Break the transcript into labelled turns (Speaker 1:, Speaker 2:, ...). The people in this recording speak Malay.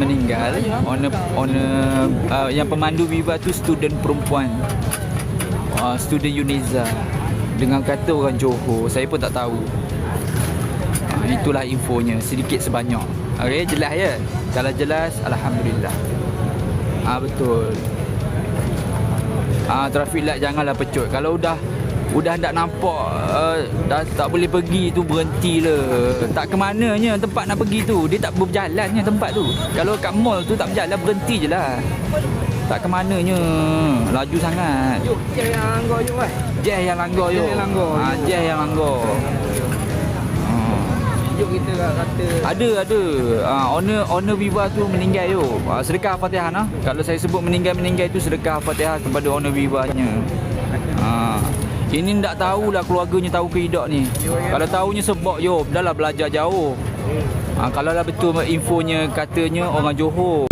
Speaker 1: meninggal. Yang pemandu Viva tu student perempuan, student Uniza, dengan kata orang Johor. Saya pun tak tahu. Itulah infonya, sedikit sebanyak. Okey, jelas ya? Kalau jelas, alhamdulillah. Betul. Traffic light janganlah pecut. Kalau dah tak nampak, dah tak boleh pergi tu, berhentilah. Tak ke mananya tempat nak pergi tu. Dia tak berjalannya tempat tu. Kalau kat mall tu tak berjalan, berhenti je lah. Tak ke mananya. Laju sangat.
Speaker 2: Jom, jeh yang langgar jom kan.
Speaker 1: Jeh yang langgar
Speaker 2: Jeh yang langgar.
Speaker 1: Jeh yang langgar.
Speaker 2: Jom kita kata.
Speaker 1: Ada. Owner Viva tu meninggal yo. Sedekah Fatihah nah. Kalau saya sebut meninggal itu sedekah Fatihah kepada owner Vivanya. Ini tak tahulah keluarganya tahu ke tidak ni. Kalau tahunya sebab dah lah belajar jauh. Kalau lah betul infonya katanya orang Johor.